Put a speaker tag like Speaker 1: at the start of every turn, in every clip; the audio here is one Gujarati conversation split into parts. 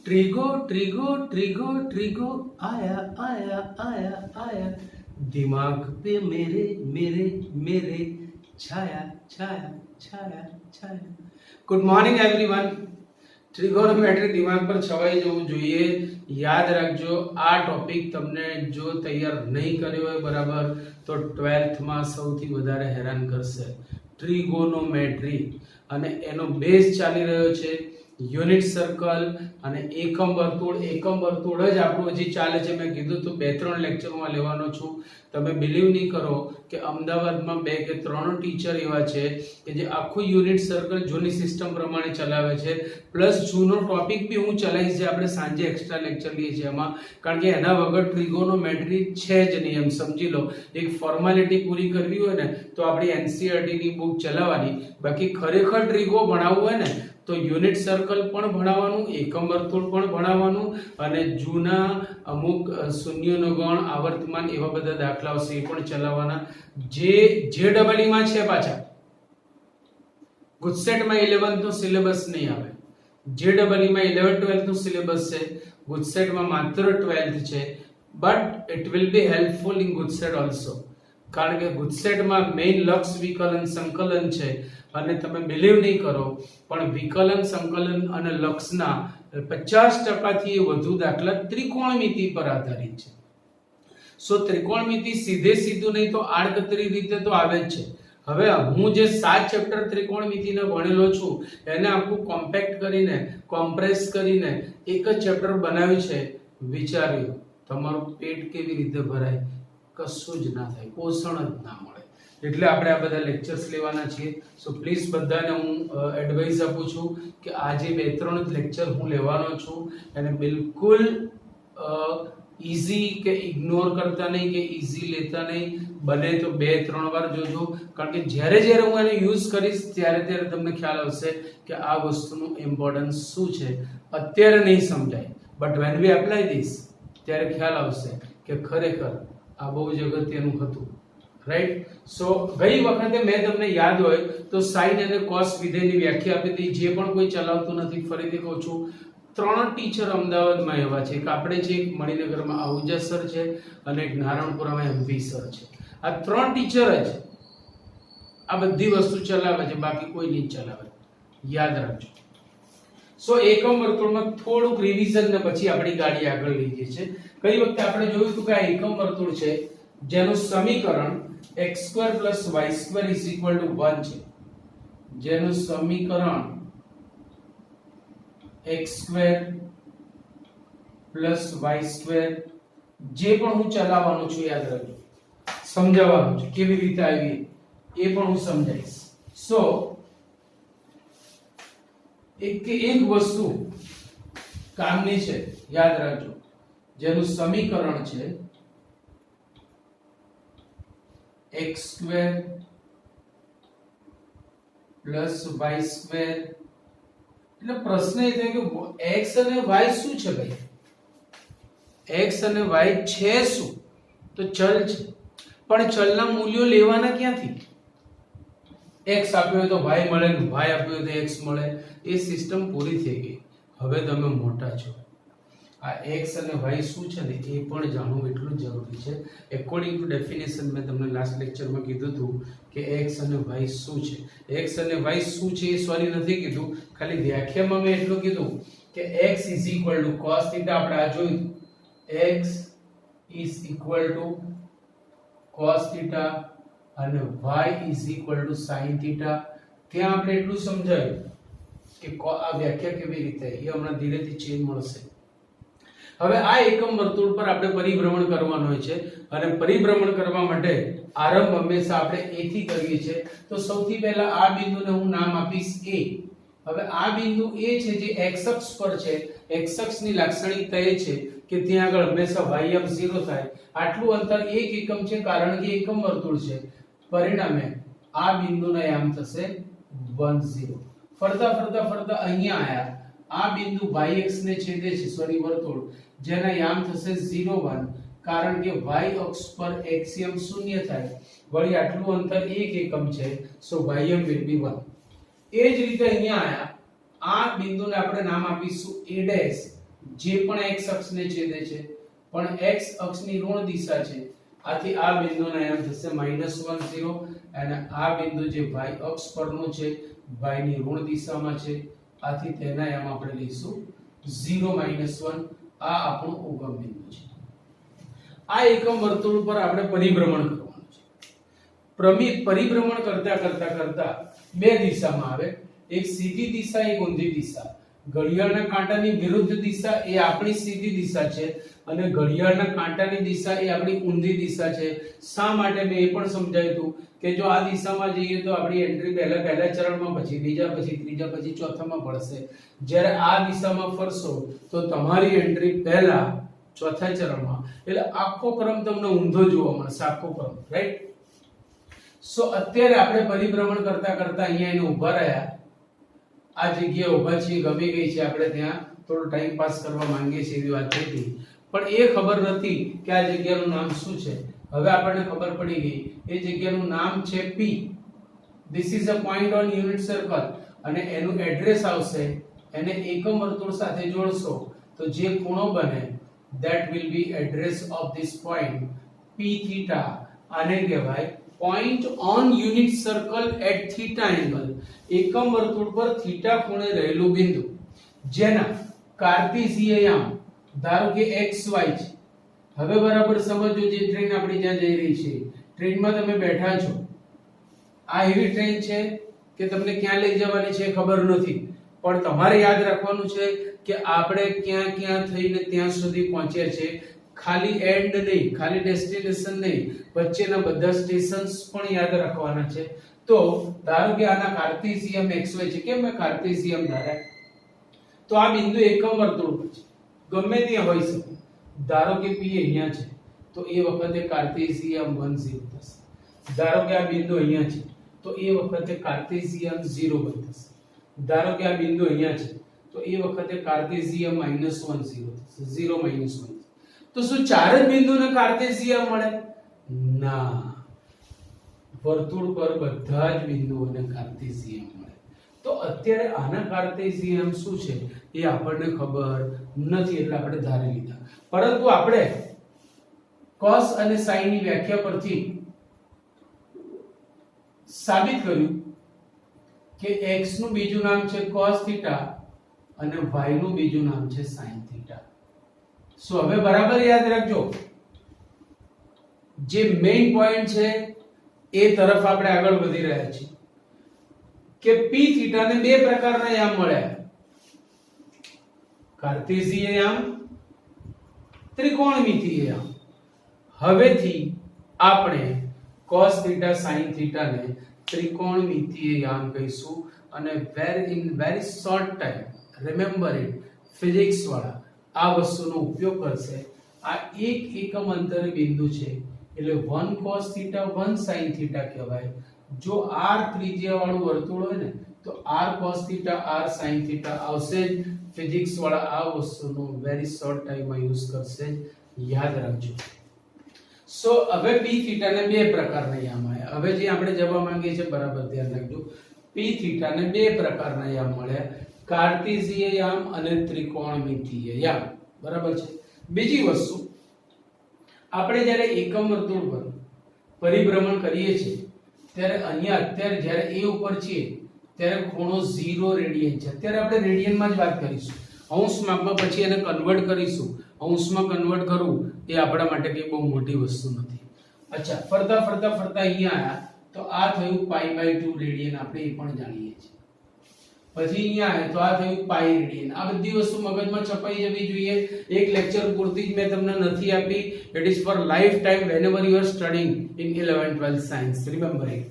Speaker 1: ट्रिगो ट्रिगो ट्रिगो ट्रिगो आया आया आया आया, दिमाग पे मेरे मेरे मेरे छाया छाया छाया छाया। Good morning everyone. ट्रिगोनोमेट्री दिमाग पर छवाई जવું જોઈએ। યાદ રાખજો, આ ટોપિક તમને જો તૈયાર નહીં કર્યો હોય બરાબર તો 12th માં સૌથી વધારે હેરાન કરશે ટ્રિગોનોમેટ્રી, અને એનો બેઝ ચાલી રહ્યો છે યુનિટ સર્કલ અને એકમ વર્તુળ જ આપણું હજી ચાલે છે। મેં કીધું તો 2-3 લેક્ચરમાં લેવાનો છું। તમે બિલીવ નહીં કરો કે અમદાવાદમાં 2 કે 3 ટીચર એવા છે કે જે આખું યુનિટ સર્કલ જૂની સિસ્ટમ પ્રમાણે ચલાવે છે, પ્લસ જૂનો ટોપિક બી હું ચલાવીશ જે આપણે સાંજે એક્સ્ટ્રા લેક્ચર લઈએ છીએ એમાં, કારણ કે એના વગર ટ્રિગોનોમેટ્રી છે જ નહીં, એમ સમજી લો। એક ફોર્માલિટી પૂરી કરવી હોય ને તો આપણી એનસીઈઆરટી ની બુક ચલાવવાની, બાકી ખરેખર ટ્રિગો ભણાવવું હોય ને તો યુનિટ સર્કલ પણ ભણાવવાનું, એકમ વર્તુળ પણ ભણાવવાનું, અને જૂના અમુક શૂન્યનો ગણ, આવર્તમાન એવા બધા દાખલાઓ છે એ પણ ચલાવવાના, જે JEE માં છે। પાછા ગુજસેટમાં 11th નું સિલેબસ નહીં આવે, JEE માં 11-12th નું સિલેબસ છે, ગુજસેટમાં માત્ર 12th છે, but it will be helpful in GUJCET also, કારણ કે ગુજસેટમાં મેઇન લક્ષ વિકલન સંકલન છે, અને તમે બિલીવ નહીં કરો પણ વિકલન સંકલન અને લક્ષના 50% થી વધુ દાખલા ત્રિકોણમિતિ પર આધારિત છે। સો ત્રિકોણમિતિ સીધું નહીં તો આડકતરી રીતે તો આવે જ છે। હવે હું જે 7 ચેપ્ટર ત્રિકોણમિતિને ભણેલો છું એને આખું કોમ્પેક્ટ કરીને, કોમ્પ્રેસ કરીને એક જ ચેપ્ટર બનાવ્યું છે। વિચાર્યું તમારું પેટ કેવી રીતે ભરાય? કશું જ ના થાય, પોષણ જ ના મળે, એટલે આપણે આ બધા લેક્ચર્સ લેવાના છીએ। સો પ્લીઝ બધાને હું એડવાઇસ આપું છું કે આજે 2-3 જ લેક્ચર હું લેવાનો છું, અને બિલકુલ ઈઝી કે ઇગ્નોર કરતા નહીં કે ઈઝી લેતા નહીં, બને તો 2-3 વાર જોજો, કારણ કે જ્યારે જ્યારે હું એને યુઝ કરીશ ત્યારે તમને ખ્યાલ આવશે કે આ વસ્તુનું ઇમ્પોર્ટન્સ શું છે। અત્યારે નહીં સમજાય, but when we apply this ત્યારે ખ્યાલ આવશે કે ખરેખર આ બહુ જ અગત્યનું હતું, રાઈટ। સો ગઈ વખતે મેં તમને યાદ હોય તો સાઇન અને કોસ વિધેયની વ્યાખ્યા આપી હતી। જે પણ કોઈ ચલાવતું નથી, ફરીથી કહું છું, 3 ટીચર અમદાવાદમાં એવા છે કે આપણે જે મણિનગરમાં આહુજા સર છે અને એક નારણપુરામાં એમવી સર છે। આ 3 ટીચર જ આ બધી વસ્તુ ચલાવે છે, બાકી કોઈ નહીં ચલાવે, યાદ રાખજો। સો એકમ વર્તુળમાં થોડુંક રિવિઝન ને પછી આપણી ગાડી આગળ લઈ જઈએ છે। કઈ વખતે આપણે જોયું હતું કે આ એકમ વર્તુળ છે જેનું સમીકરણ x2 y2 1 છે, જેનું સમીકરણ x2 y2 જે પણ હું ચલાવવાનું છું યાદ રાખજો, સમજાવવાનું છે કેવી રીતે આવી એ પણ હું સમજાવીશ। સો એક વસ્તુ કામની છે, યાદ રાખજો, જેનું સમીકરણ છે x2 y2, એટલે પ્રશ્ન એ થાય કે x અને y શું છે ભાઈ? x અને y છે શું? તો ચલ છે, પણ ચલના મૂલ્યો લેવાના ક્યાંથી? x આપ્યો હોય તો y મળે ને y આપ્યો હોય તો x મળે, એ સિસ્ટમ પૂરી થઈ ગઈ। હવે તમે મોટા છો, આ x અને y શું છે ને એ પણ જાણવું એટલું જરૂરી છે। એકોર્ડિંગ ટુ ડેફિનેશન મેં તમને લાસ્ટ લેક્ચરમાં કીધું હતું કે x અને y શું છે। x અને y શું છે એ સોરી નથી કીધું, ખાલી વ્યાખ્યામાં મેં એટલું કીધું કે x cos θ, આપણે આ જોયું x cos θ અને y sin θ। ત્યાં આપણે એટલું સમજાયું કે આ વ્યાખ્યા કેવી રીતે, એ હમણાં ધીરેથી ચેન્જ મળશે। હવે આ એકમ વર્તુળ પર આપણે પરિભ્રમણ કરવાનું હોય છે, અને પરિભ્રમણ કરવા માટે આરંભ હંમેશા આપણે a થી કરીએ છીએ। તો સૌથી પહેલા આ બિંદુને હું નામ આપીશ a। હવે આ બિંદુ a છે જે x અક્ષ પર છે, x અક્ષની લાક્ષણિકતા એ છે કે ત્યાં આગળ હંમેશા y અક્ષ 0 થાય, આટલું અંતર 1 એકમ છે કારણ કે એકમ વર્તુળ છે, પરિણામે આ બિંદુના યામ થશે 1 0। ફરતા ફરતા ફરતા અહીંયા આયા, આ બિંદુ y અક્ષ ને છેદે છે, સોરી વર્તુળ, જેના યામ થશે 0 1, કારણ કે y અક્ષ પર એક્સિયમ 0 થાય, વળી આટલું અંતર 1 એકમ છે, સો ym will be 1। એ જ રીતે અહીંયા આયા, આ બિંદુને આપણે નામ આપીશું a' જે પણ x અક્ષને છેદે છે પણ x અક્ષની ઋણ દિશા છે, આથી આ બિંદુને એમ થશે -1 0 અને આ બિંદુ જે y અક્ષ પરનું છે y ની ઋણ દિશામાં છે, આથી તેના એમ આપણે લઈશું 0 -1. આ આપણું ઉગમ બિંદુ છે. આ એકમ વર્તુળ પર આપણે પરિભ્રમણ કરવાનું છે. પરિભ્રમણ કરતા બે દિશામાં આવે, એક સીધી દિશા, એક ઊંધી દિશા. ઘડિયાળના કાંટાની વિરુદ્ધ દિશા એ આપણી સીધી દિશા છે અને ઘડિયાળના કાંટાની દિશા એ આપણી ઊંધી દિશા છે. શા માટે મેં એ પણ સમજાવ્યું હતું કે જો આ દિશામાં જઈએ તો આપણી એન્ટ્રી પહેલા ચરણમાં, પછી બીજા, પછી ત્રીજા, પછી ચોથામાં પડશે. જ્યારે આ દિશામાં ફરશો તો તમારી એન્ટ્રી પહેલા, ચોથા ચરણમાં, એટલે આખો ક્રમ તમને ઊંધો જોવા મળશે, આખો ક્રમ, રાઈટ? સો અત્યારે આપણે પરિભ્રમણ કરતા અહીંયા એને ઊભા રહ્યા, આ જગ્યાએ ઊભા છીએ, ગમી ગઈ છે, આપણે ત્યાં થોડો ટાઈમ પાસ કરવા માંગીએ છીએ એવી વાત થઈ હતી, પણ એ ખબર નથી કે આ જગ્યાનું નામ શું છે. હવે આપણને ખબર પડી ગઈ, એ જગ્યાનું નામ છે P. This is a point on unit circle અને એનું એડ્રેસ આવશે, એને એકમ વર્તુળ સાથે જોડશો તો જે ખૂણો બને that will be address of this point P theta. આને કહેવાય point on unit circle at theta angle. એકમ વર્તુળ પર થીટા ખૂણે રહેલું બિંદુ જેના કાર્ટેશિય યામ ધારો કે xy છે. હવે બરાબર સમજો, જે ટ્રેન આપણી ત્યાં જઈ રહી છે, ટ્રેનમાં તમે બેઠા છો, આ એવી ટ્રેન છે કે તમને ક્યાં લઈ જવાની છે ખબર નથી, પણ તમારે યાદ રાખવાનું છે કે આપણે ક્યાં થઈને ત્યાં સુધી પહોંચ્યા છે. ખાલી એન્ડ નહીં, ખાલી ડેસ્ટિનેશન નહીં, વચ્ચેના બધા સ્ટેશન્સ પણ યાદ રાખવાના છે. તો ધારો કે આના કાર્ટેશિયમ xy છે, કેમ મેં કાર્ટેશિયમ ધાર્યા? તો આ બિંદુ એકમ વર્તુળ પર છે, ગમે ત્યાં હોઈ શકે. ધારો કે P અહીંયા છે તો એ વખતે કાર્ટેશિયમ 1 0 થશે. ધારો કે આ બિંદુ અહીંયા છે તો એ વખતે કાર્ટેશિયમ 0 1 થશે. ધારો કે આ બિંદુ અહીંયા છે તો એ વખતે કાર્ટેશિયમ -1 0 થશે, 0 -1. તો શું ચાર જ બિંદુને કાર્ટેશિયમ મળે? ના, વર્તુળ પર બધા જ બિંદુઓને કાર્ટેશિયમ મળે. તો અત્યારે આના કાર્ટેશિયમ શું છે એ આપણને ખબર નથી, એટલે આપણે ધારી લીધા. પરંતુ આપણે cos અને sin ની વ્યાખ્યા પરથી સાબિત કર્યું કે x નું બીજું નામ છે cos θ અને y નું બીજું નામ છે sin θ. સો હવે બરાબર યાદ રાખજો, જે મેઇન પોઈન્ટ છે એ તરફ આપણે આગળ વધી રહ્યા છીએ કે p θ ને બે પ્રકારના યામ મળ્યા, કાર્ટેશિય યામ, ત્રિકોણમિતીય યામ. હવેથી આપણે cos θ sin θ ને ત્રિકોણમિતીય યામ કહીશું અને in very short time, remember it, physics વાળા આ વસ્તુનો ઉપયોગ કરશે. આ એક એકમ અંતરે બિંદુ છે એટલે 1 cos θ 1 sin θ કહેવાય. જો r ત્રિજ્યા વાળું વર્તુળ હોય ને તો r cos θ r sin θ આવશે જ. ફિઝિક્સ વાળા આ વસ્તુનો વેરી શોર્ટ ટાઈમમાં યુઝ કરશે, યાદ રાખજો. સો હવે p θ ને બે પ્રકારના યામ આવ્યા. હવે જે આપણે જવા માંગીએ છીએ બરાબર ધ્યાન રાખજો, p θ ને બે પ્રકારના યામ મળ્યા, કાર્ટેશિય યામ અને ત્રિકોણમિતીય યામ. બરાબર છે. બીજી વસ્તુ, આપણે જ્યારે એકમ વર્તુળ પર પરિભ્રમણ કરીએ છીએ ત્યારે અહીંયા અત્યારે જ્યારે a ઉપર છીએ ત્યારે ખૂણો 0 રેડિયન છે. અત્યારે આપણે રેડિયનમાં જ વાત કરીશું, અંશ માપમાં પછી એને કન્વર્ટ કરીશું. અંશમાં કન્વર્ટ કરવું એ આપણા માટે કઈ બહુ મોટી વસ્તુ નથી. અચ્છા, ફરતા અહીંયા આયા તો આ થયું π/2 રેડિયન, આપણે એ પણ જાણીએ છીએ. પછી અહીંયા આયા તો આ થયું પાઈ રેડિયન. આ બધી વસ્તુ મગજમાં છપાઈ જવી જોઈએ. એક લેક્ચર પૂરતી જ મેં તમને નથી આપી. It is four life time whenever you are studying in 11th 12th science, remember it.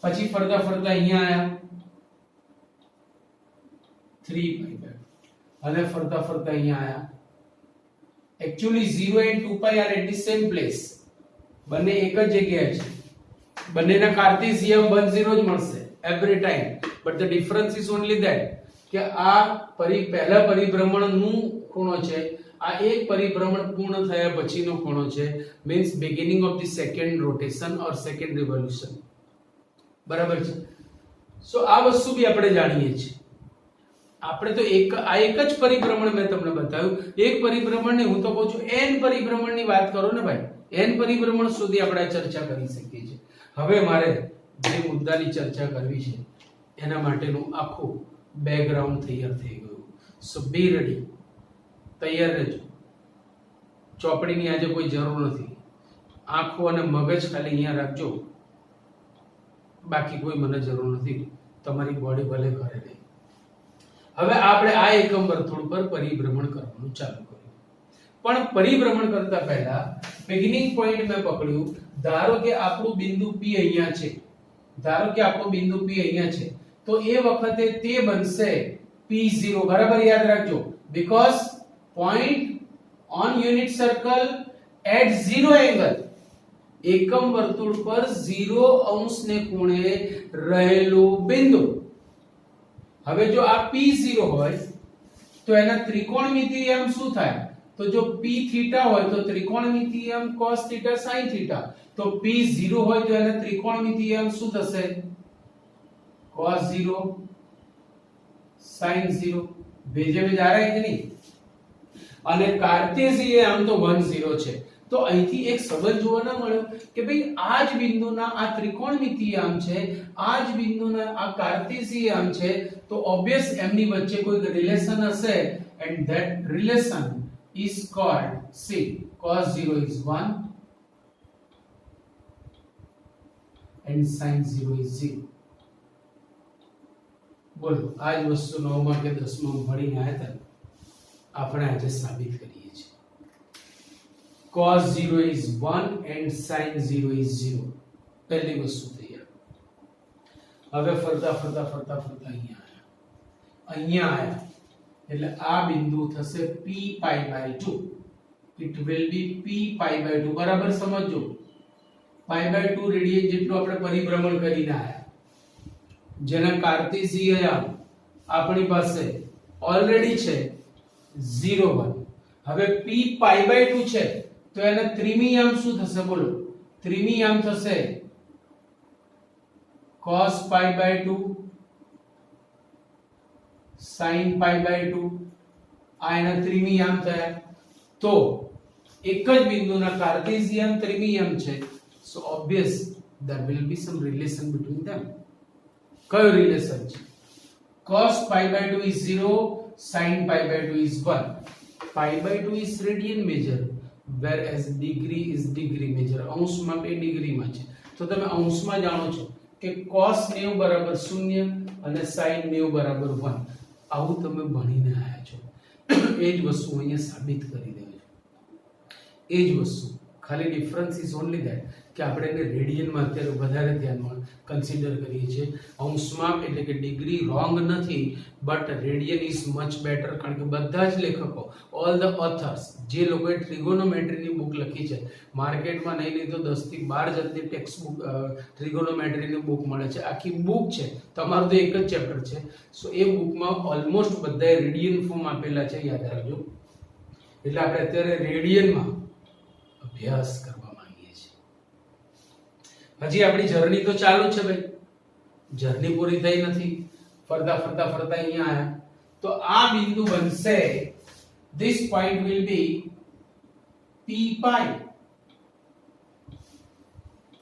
Speaker 1: પછી ફરતા અહીંયા આયા 3π અને ફરતા અહીંયા આયા. Actually 0 and 2π are at the same place. બંને એક જ જગ્યાએ છે. બંનેના કાર્ટેશિયમ 1 0 જ મળશે every time, but the difference is only that કે આ પહેલા પરિભ્રમણનું ખૂણો છે, આ એક પરિભ્રમણ પૂર્ણ થયા પછીનો ખૂણો છે, means beginning of the second rotation or second revolution. બરાબર છે. સો આ વસ્તુ બી આપણે જાણીએ છીએ. આપણે તો એક જ પરિભ્રમણ મેં તમને બતાવ્યું. એક પરિભ્રમણ ને હું તો કહું છું n પરિભ્રમણની વાત કરો ને ભાઈ. n પરિભ્રમણ સુધી આપણે ચર્ચા કરી શકીએ છીએ. હવે મારે જે મુદ્દાની ચર્ચા કરવી છે એના માટેનું આખું બેકગ્રાઉન્ડ તૈયાર થઈ ગયું. સો બી રેડી, તૈયાર રહેજો. ચોપડીની આજે કોઈ જરૂર નથી. આંખો અને મગજ ખાલી અહીંયા રાખજો, બાકી કોઈ મને જરૂર નથી. તમારી બોડી ભલે કરે નહીં. હવે આપણે આ એકમ વર્તુળ પર પરિભ્રમણ કરવાનું ચાલુ કર્યું. પણ પરિભ્રમણ કરતા પહેલા બિગિનિંગ પોઈન્ટ મેં પકડ્યું. ધારો કે આપણું બિંદુ P અહીંયા છે. ધારો કે આપણું બિંદુ P અહીંયા છે, તો એ વખતે તે બનશે P0. બરાબર યાદ રાખજો, because point on unit circle at 0 angle. એકમ વર્તુળ પર 0 અંશને ખૂણે રહેલું બિંદુ. હવે જો આ P0 હોય તો એના ત્રિકોણમિતિય શું થાય? તો જો P થીટા હોય તો ત્રિકોણમિતિય cos થીટા sin થીટા. તો P0 હોય તો એના ત્રિકોણમિતિય શું થશે? cos 0 sin 0. ભેજે ભેજ આ રહી કે નહીં? અને કાર્ટેશિયન આમ તો 1 0 છે. તો અહીંથી એક સંબંધ જોવા ના મળ્યો કે ભાઈ આ જ બિંદુના આ ત્રિકોણમિતિય છે, આ જ બિંદુના આ કાર્ટેશિયન છે, તો ઓબ્વિયસ એમની વચ્ચે કોઈ રિલેશન હશે, and that relation is called, see, cos 0 is 1 and sin 0 is 0. બોલો, આ જ વસ્તુ 9માં કે 10માં ભણીને આવ્યા હતા, આપણે આજે સાબિત કરીએ છીએ. cos 0 is 1 and sin 0 is 0. પહેલી વસ્તુ તૈયાર. હવે ફરતા ફરતા ફરતા ફરતા અહીંયા આયા. એટલે આ બિંદુ થશે p pi by 2. it will be p pi by 2. બરાબર સમજો. pi by 2 રેડિયન જેટલું આપણે પરિભ્રમણ કરીને આયા, જેના કાર્ટેશિયન આપણી પાસે ઓલરેડી છે 0 1. હવે p pi by 2 છે તો એના ત્રિમિયામ શું થશે? બોલો, ત્રિમિયામ થશે cos pi by 2 sin pi by 2. આ એના ત્રિમિયામ થયા. તો એક જ બિંદુના કાર્ટેશિયન ત્રિમિયામ છે, so obvious there will be some relation between them. કયો રિલેશન છે? cos pi by 2 is 0, sin pi by 2 is 1. pi by 2 is radian measure, whereas degree is degree measure. અંશમાં 2 ડિગ્રીમાં છે. તો તમે અંશમાં જાણો છો કે cos 90 બરાબર 0 અને sin 90 બરાબર 1. આવું તમે ભણીને આયા છો. એ જ વસ્તુ અહીંયા સાબિત કરી દેજો. એ જ વસ્તુ, ખાલી ડિફરન્સ ઇઝ ઓન્લી ધેટ કે આપણે એને રેડિયનમાં અત્યારે વધારે ધ્યાનમાં કન્સિડર કરીએ છીએ. અંશમાં એટલે કે ડિગ્રી રોંગ નથી, but radian is much better. કારણ કે બધા જ લેખકો, ઓલ ધ ઓથર્સ, જે લોકોએ ટ્રિગોનોમેટ્રીની બુક લખી છે, માર્કેટમાં નહીં નહીં તો 10 થી 12 જાતની ટેક્સ્ટ બુક ટ્રિગોનોમેટ્રીની બુક મળે છે. આખી બુક છે, તમારું તો એક જ ચેપ્ટર છે. સો એ બુકમાં ઓલમોસ્ટ બધાએ રેડિયન ફોર્મ આપેલા છે, યાદ રાખજો. એટલે આપણે અત્યારે રેડિયનમાં અભ્યાસ કરવા માંગીએ છીએ. હજી આપણી જર્ની તો ચાલુ છે ભાઈ, જર્ની પૂરી થઈ નથી. ફરતા ફરતા ફરતા અહીંયા આયા તો આ બિંદુ બનશે, this point will be p pi.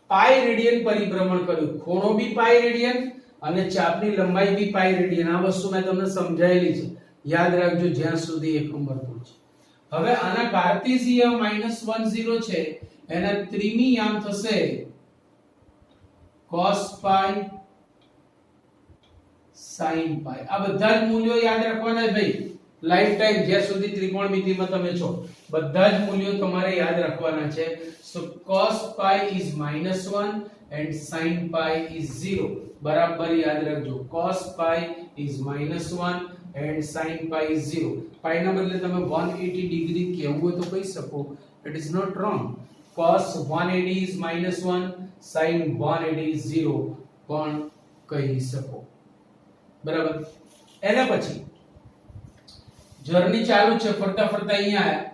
Speaker 1: Pi radian પરિભ્રમણ કર્યું, ખૂણો બી પાઈ રેડિયન અને ચાપની લંબાઈ બી પાઈ રેડિયન. આ વસ્તુ મેં તમને સમજાયેલી છે, યાદ રાખજો જ્યાં સુધી એકમ વર્તુળ છે. હવે આના કાર્ટેશિયન -1 0 છે, એના ત્રિમિયામ થશે cos pi sin pi. આ બધા જ મૂલ્યો યાદ રાખવાના છે ભાઈ, લાઈફ ટાઈમ જ્યાં સુધી ત્રિકોણમિતિમાં તમે છો, બધા જ મૂલ્યો તમારે યાદ રાખવાના છે. so cos pi is -1 and sin pi is 0. બરાબર યાદ રાખજો, cos pi is -1 and sin pi is 0. pi ના બદલે તમે 180 ડિગ્રી કહેવું હોય તો કહી શકો, it is not wrong. cos 180 is -1, sin 180 is 0 પણ કહી શકો. બરાબર. એના પછી જર્ની ચાલુ છે, ફરતા ફરતા અહીંયા આયા.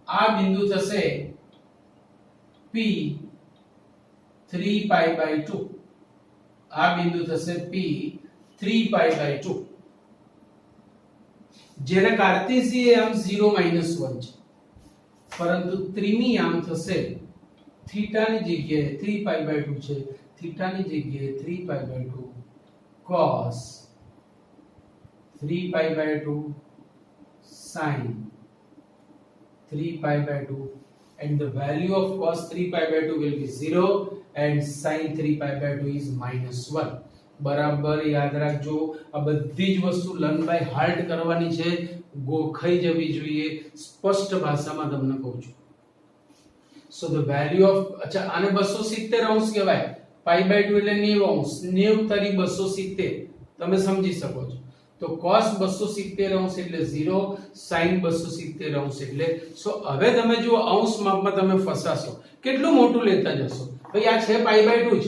Speaker 1: આ બિંદુ થશે p 3 pi by 2. આ બિંદુ થશે p 3 pi by 2. જેના કાર્ટેશિયન આમ 0 -1 છે, પરંતુ ત્રિમી આમ થશે થીટાની જગ્યાએ 3π/2 છે, થીટાની જગ્યાએ 3π/2 cos 3π/2 sin 3π/2 and the value of cos 3π/2 will be 0 and sin 3π/2 is -1. બરાબર યાદ રાખજો, આ બધી જ વસ્તુ લર્ન બાય હાર્ટ કરવાની છે, ગોખાઈ જવી જોઈએ, સ્પષ્ટ ભાષામાં તમને કહું છું. સો ધ વેલ્યુ ઓફ, અચ્છા આને 270 અંશ કહેવાય, π/2 એટલે 90 અંશ, 90 તારી 270 તમે સમજી શકો છો. તો cos 270 અંશ એટલે 0, sin 270 અંશ એટલે, સો હવે તમે જો અંશ માપમાં તમે ફસાશો, કેટલું મોટું લેતા જશો ભાઈ, આ છે π/2 જ,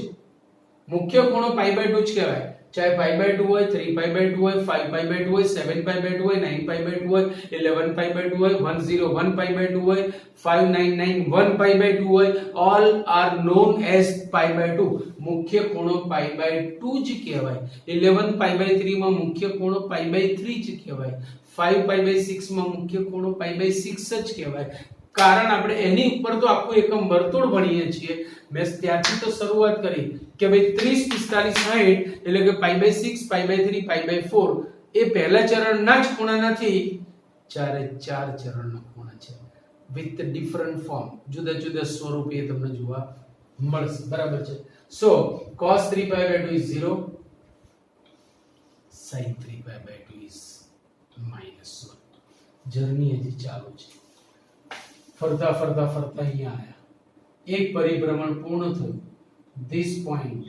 Speaker 1: મુખ્ય ખૂણો π/2 જ કહેવાય, ચાહે π/2 હોય, 3π/2 હોય, 5π/2 હોય, 7π/2 હોય, 9π/2 હોય, 11π/2 હોય, 101π/2 હોય, 5991π/2 હોય, all are known as π/2. મુખ્ય ખૂણો π/2 જ કહેવાય. 11π/3 માં મુખ્ય ખૂણો π/3 જ કહેવાય. 5π/6 માં મુખ્ય ખૂણો π/6 જ કહેવાય. કારણ આપણે એની ઉપર તો આખું એકમ વર્તુળ ભણીએ છીએ. મેં ત્યાંથી તો શરૂઆત કરી કે ભાઈ 30 45 60 એટલે કે π/6 π/3 π/4 એ પહેલા ચરણના જ ખૂણા નથી, ચારે ચાર ચરણના ખૂણા છે, વિથ ડિફરન્ટ ફોર્મ, જુદા જુદા સ્વરૂપે તમને જોવા મળશે. બરાબર છે. સો cos 3π/2 is 0, sin 3π/2 is -1. Journey હજી ચાલુ છે, ફરતા ફરતા ફરતા અહીંયા આયા, એક પરિભ્રમણ પૂર્ણ થયું. This point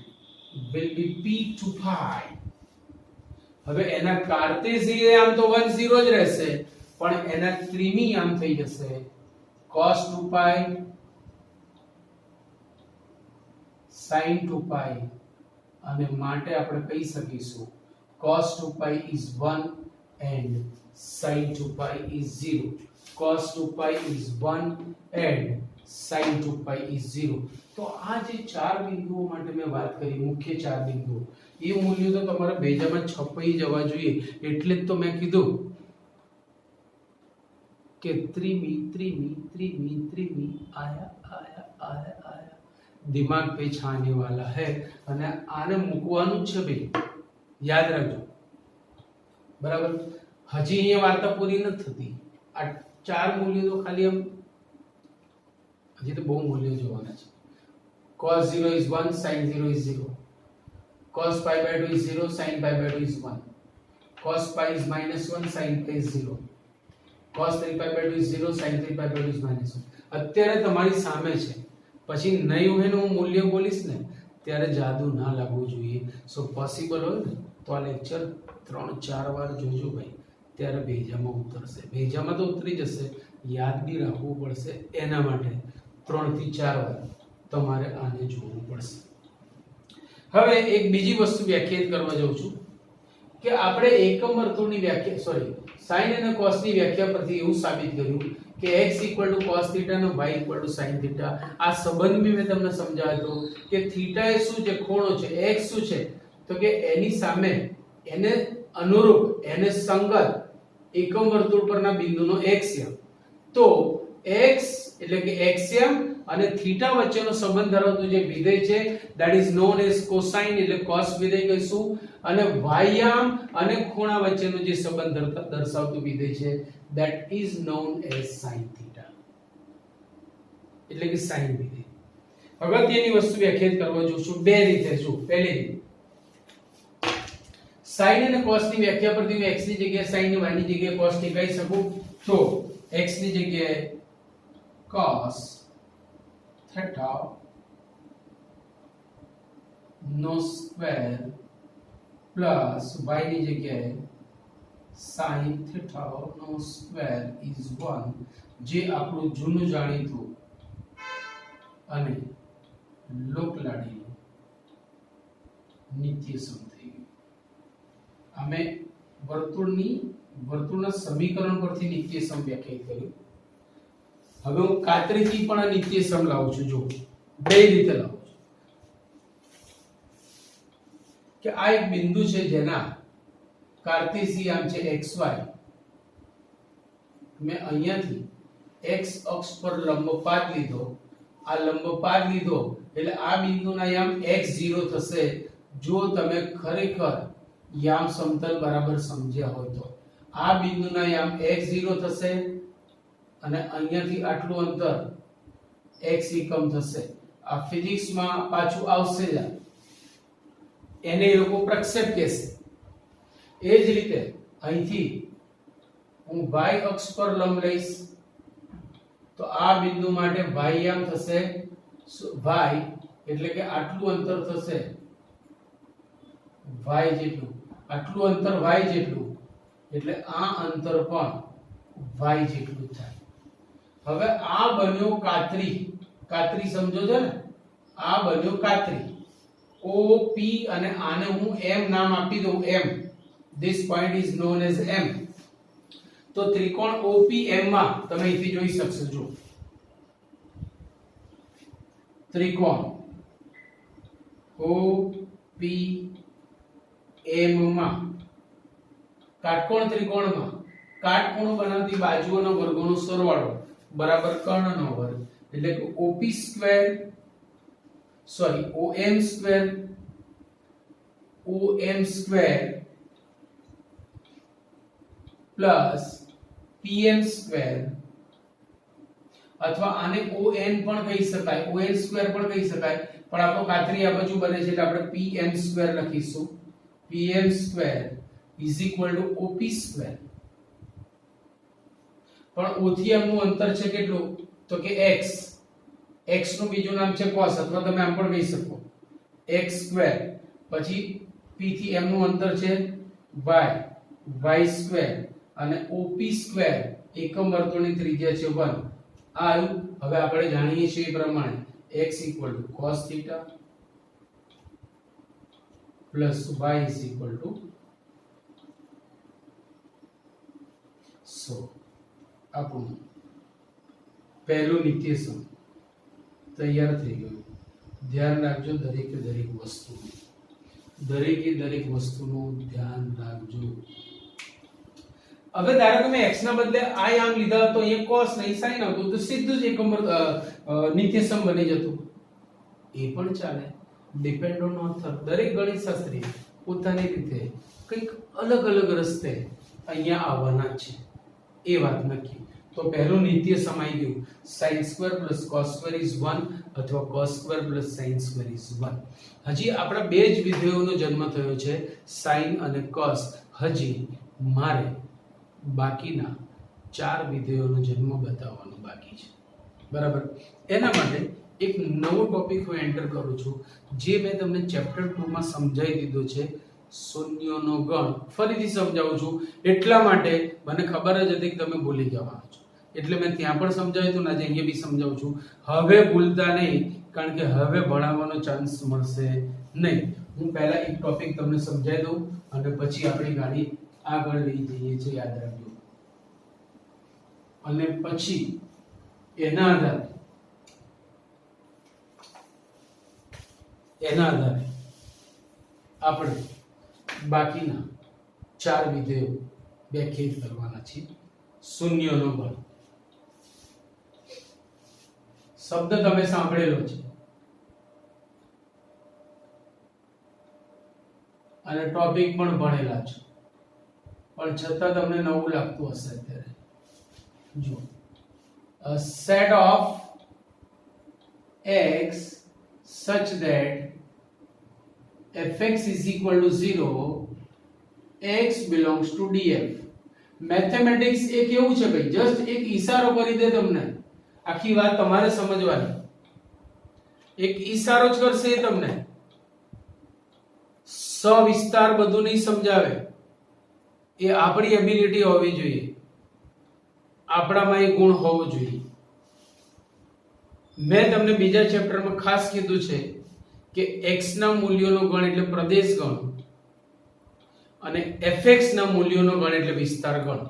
Speaker 1: will be p to pi. હવે એના કાર્ટેશિયન આમ તો 1 0 જ રહેશે, પણ એના ત્રિમી આમ થઈ જશે cos 2π sin 2π, અને માટે આપણે કહી શકીશું cos 2π is 1 and sin 2π is 0. cos 2π is 1 and sin 2π is 0. તો આ જે ચાર બિંદુઓ માટે મેં વાત કરી, મુખ્ય ચાર બિંદુઓ, એ મૂલ્યો તો તમારા બેજામાં છપાઈ જવા જોઈએ. એટલે જ તો મેં કીધું કે ત્રિમી ત્રિમી ત્રિમી ત્રિમી આયા આયા આયા આયા, દિમાગ पे छाने वाला है. અને આને મૂકવાનું જ છે ભાઈ, યાદ રાખજો. બરાબર. હજી અહીંયા વાર્તા પૂરી નથી થતી. આ ચાર મૂલ્યો તો ખાલી આમ, હજી તો બહુ મૂલ્યો જોવાના છે. cos 0 is 1, sin 0 is 0, cos π/2 is 0, sin π/2 is 1, cos π is -1, sin π is 0, cos 3π/2 is 0, sin 3π/2 is -1. અત્યારે તમારી સામે છે, પછી નહીં હોય ને હું મૂલ્ય બોલીશ ને ત્યારે જાદુ ના લાગવું જોઈએ. સો પોસિબલ હોય ને તો આ લેક્ચર 3-4 વાર જોજો ભાઈ, ત્યારે ભેજામાં ઉતરશે. ભેજામાં તો ઉતરી જશે, યાદ બી રાખવું પડશે. એના માટે 3 થી 4 વાર તમારે આને જોવું પડશે. હવે એક બીજી વસ્તુ વ્યાખ્યાયિત કરવા જાઉં છું કે આપણે એકમ વર્તુળની વ્યાખ્યા, સોરી, sin અને cos ની વ્યાખ્યા પરથી એવું સાબિત કર્યું કે x cos θ અને y sin θ. આ સંબંધ બી મેં તમને સમજાવ્યો કે થીટા એ શું છે, ખૂણો છે, x શું છે, તો કે એની સામે, એને અનુરૂપ, એને સંગત એકમ વર્તુળ પરના બિંદુનો એક્સિયમ. તો x એટલે કે એક્સિયમ અને થીટા વચ્ચેનો સંબંધ ધરાવતું જે વિધેય છે that is known as cosine, એટલે cos વિધેય કહીશું. અને y અને ખૂણા વચ્ચેનો જે સંબંધ દર્શાવતું વિધેય છે that is known as sin theta, એટલે કે sin વિધેય. અગત્યની વસ્તુ વ્યાખ્યાયિત કરવા જઉં છું બે રીતે. જો પહેલી રીત, sin અને cos ની વ્યાખ્યા પરથી હું x ની જગ્યાએ sin ને y ની જગ્યાએ cos લખી શકું. તો x ની જગ્યાએ cos theta નો સ્ક્વેર પ્લસ y ની જગ્યાએ sin theta નો સ્ક્વેર is 1, જે આપણું જૂનું જાણીતું અને લોકલાડીનું નિત્યસમ થઈ ગયું. અમે વર્તુળના સમીકરણ પરથી નિત્યસમ વ્યાખ્યાયિત કર્યું. હવે હું કાતરીથી પણ આ નિત્યસમ લાવું છું. જો બે રીતે લાવું છું કે આ એક બિંદુ છે જેના કાર્ટેશિયન છે xy મેં અહીંયાથી x અક્ષ પર લંબપાત લીધો, આ લંબપાત લીધો એટલે આ બિંદુના યામ x0 થશે જો તમે ખરેખર યામ સમતલ બરાબર સમજ્યા હોય તો. આ બિંદુના યામ x0 થશે અને અહીંયાથી આટલું અંતર x એકમ થશે. આ ફિઝિક્સમાં પાછું આવશે જ, એને એ લોકો પ્રક્ષેપ કહેશે. એ જ રીતે અહીંથી હું y અક્ષ પર લંબ લઈશ તો આ બિંદુ માટે y યામ થશે y એટલે કે આટલું અંતર થશે y જેટલું, આટલું અંતર y જેટલું એટલે આ અંતર પણ y જેટલું થાય. હવે આ બન્યો કાતરી, કાતરી સમજો છો ને, આ બન્યો કાતરી OP અને આને હું M નામ આપી દઉં M. This point is known as M. તો ત્રિકોણ OPM માં તમે અહીંથી જોઈ શકશો. જો ત્રિકોણ OPM માં કાટકોણ ત્રિકોણમાં કાટકોણ બનાવતી બાજુઓનો વર્ગોનો સરવાળો બરાબર કર્ણનો વર્ગ એટલે કે OM square plus PM square, અથવા આને ON પણ કહી શકાય, ON સ્ક્વેર પણ કહી શકાય, પણ આપણો કાતરી આ બાજુ બને છે એટલે આપણે PM સ્ક્વેર લખીશું. PM square is equal two OP square. પણ O થી M નું અંતર છે કેટલું તો કે x. x નું બીજું નામ છે cos, અથવા તમે આમ પણ કહી શકો x સ્ક્વેર. પછી P થી M નું અંતર છે y સ્ક્વેર અને OP સ્ક્વેર એકમ વર્તુળની ત્રિજ્યા છે 1. આ હવે આપણે જાણીએ છીએ એ પ્રમાણે x cos θ plus y so આપણું પહેલું નિત્યસમ તૈયાર થઈ ગયું. ધ્યાન રાખજો દરેકે દરેક વસ્તુનું ધ્યાન રાખજો. હવે ધારો કે મેં x ના બદલે આ આમ લીધા તો અહીંયા cos નહીં sin આવતું તો સીધું જ એકમ નિત્યસમ બની જતું. એ પણ ચાલે. Depend on author. દરેક ગણિત શાસ્ત્રી પોતાની રીતે કંઈક અલગ અલગ રસ્તે અહીંયા આવવાના છે, એ વાત નક્કી. તો પહેલું નિત્યસમ આવી ગયું sin² + cos² = 1 અથવા cos² + sin² = 1. હજી આપણા બે જ વિધેયોનો જન્મ થયો છે sin અને cos. હજી મારે બાકીના 4 વિધેયોનો જન્મ બતાવવાનો બાકી છે. બરાબર. એના માટે એક નવો ટોપિક હું એન્ટર કરું છું જે મેં તમને ચેપ્ટર 2 માં સમજાવી દીધો છે, શૂન્યોનો ગણ. ફરીથી સમજાવું છું એટલા માટે મને ખબર જ હતી કે તમે ભૂલી જવાના છો, એટલે મેં ત્યાં પણ સમજાવ્યું હતું ને આજે અહીંયા બી સમજાવું છું. હવે ભૂલતા નહીં, કારણ કે હવે ભણાવવાનો ચાન્સ મળશે નહીં. હું પહેલા એક ટોપિક તમને સમજાવી દઉં અને પછી આપણી ગાડી આગળ લઈ જઈએ છીએ, યાદ રાખજો. અને પછી એના આધારે આપણે બાકીના 4 વિધેયો વ્યાખ્યાયિત કરવાના છે. શૂન્યનો ગણ શબ્દ તમે સાંભળેલો છે અને ટોપિક પણ ભણેલા છો, પણ છતાં તમને નવું લાગતું હશે અત્યારે. જો a set of x such that fx is equal to 0 x belongs to df. Mathematics એ કેવું છે ભાઈ, જસ્ટ એક ઈશારો કરી દે તમને, આખી વાત તમારે સમજવાની. એક ઈશારો જ કરશે એ તમને, સવિસ્તાર બધું નહીં સમજાવે. એ આપણી એબિલિટી હોવી જોઈએ, આપણામાં એ ગુણ હોવો જોઈએ. મેં તમને બીજા ચેપ્ટરમાં ખાસ કીધું છે કે x ના મૂલ્યોનો ગણ એટલે પ્રદેશ ગણ અને fx ના મૂલ્યોનો ગણ એટલે વિસ્તાર ગણ.